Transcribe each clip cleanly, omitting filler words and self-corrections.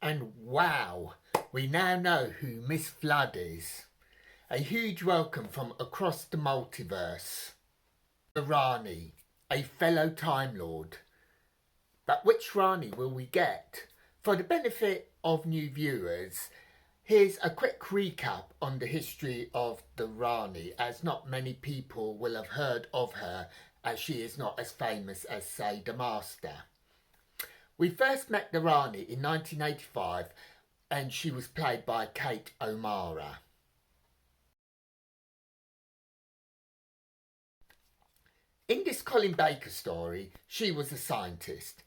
And wow, we now know who Miss Flood is. A huge welcome from across the multiverse. The Rani, a fellow Time Lord. But which Rani will we get? For the benefit of new viewers, here's a quick recap on the history of the Rani, as not many people will have heard of her, as she is not as famous as, say, the Master. We first met the Rani in 1985 and she was played by Kate O'Mara. In this Colin Baker story, she was a scientist.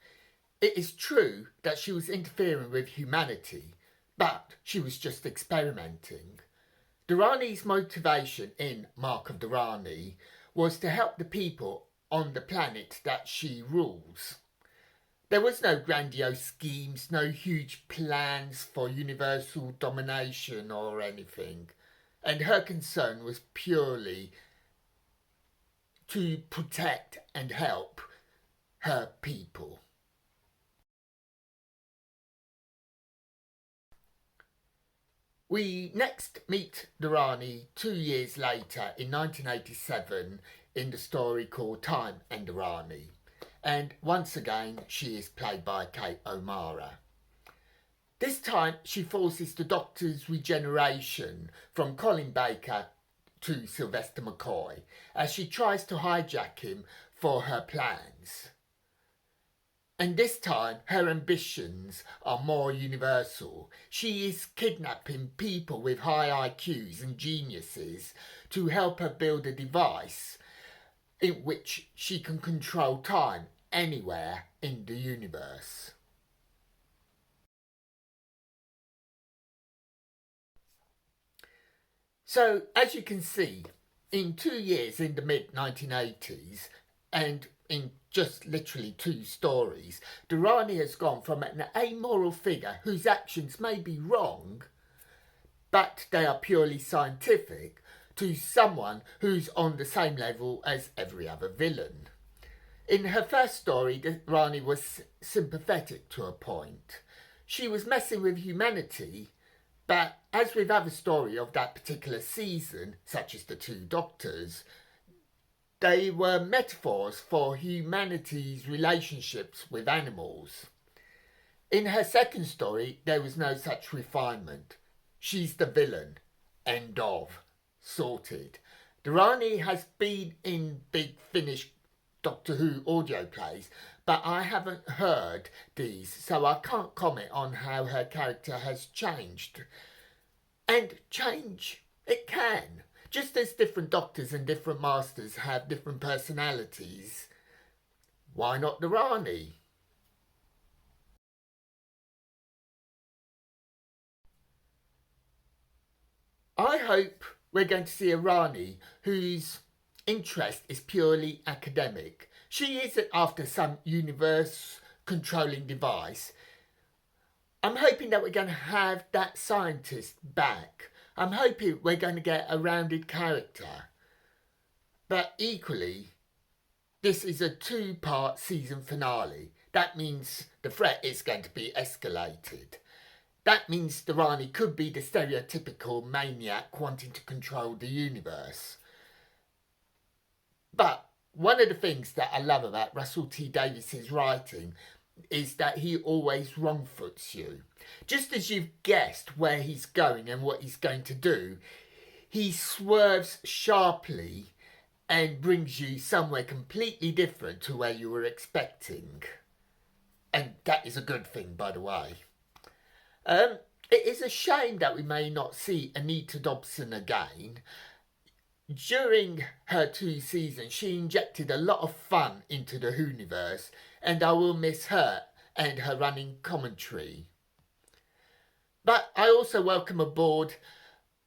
It is true that she was interfering with humanity, but she was just experimenting. The Rani's motivation in Mark of the Rani was to help the people on the planet that she rules. There was no grandiose schemes, no huge plans for universal domination or anything, and her concern was purely to protect and help her people. We next meet the Rani 2 years later in 1987 in the story called Time and the Rani. And once again, she is played by Kate O'Mara. This time, she forces the Doctor's regeneration from Colin Baker to Sylvester McCoy as she tries to hijack him for her plans. And this time, her ambitions are more universal. She is kidnapping people with high IQs and geniuses to help her build a device in which she can control time anywhere in the universe. So, as you can see, in 2 years in the mid-1980s, and in just literally 2 stories, the Rani has gone from an amoral figure whose actions may be wrong, but they are purely scientific, to someone who's on the same level as every other villain. In her first story, the Rani was sympathetic to a point. She was messing with humanity, but as with other stories of that particular season, such as the 2 Doctors, they were metaphors for humanity's relationships with animals. In her second story, there was no such refinement. She's the villain. End of. Sorted. The Rani has been in Big Finish Doctor Who audio plays, but I haven't heard these, so I can't comment on how her character has changed. And change, it can. Just as different Doctors and different Masters have different personalities, why not the Rani? I hope we're going to see a Rani whose interest is purely academic. She isn't after some universe controlling device. I'm hoping that we're going to have that scientist back. I'm hoping we're going to get a rounded character. But equally, this is a 2-part season finale. That means the threat is going to be escalated. That means the Rani could be the stereotypical maniac wanting to control the universe. But one of the things that I love about Russell T Davies's writing is that he always wrong-foots you. Just as you've guessed where he's going and what he's going to do, he swerves sharply and brings you somewhere completely different to where you were expecting. And that is a good thing, by the way. It is a shame that we may not see Anita Dobson again. During her 2 seasons, she injected a lot of fun into the Whoniverse, and I will miss her and her running commentary. But I also welcome aboard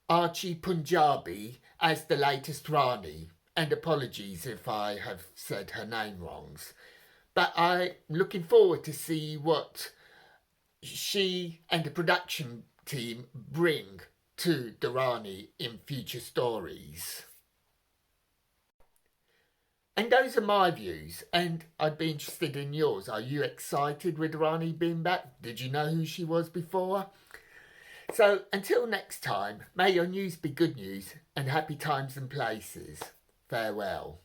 Archie Punjabi as the latest Rani, and apologies if I have said her name wrongs. But I'm looking forward to see what she and the production team bring to the Rani in future stories. And those are my views, and I'd be interested in yours. Are you excited with Rani being back? Did you know who she was before? So until next time, may your news be good news and happy times and places. Farewell.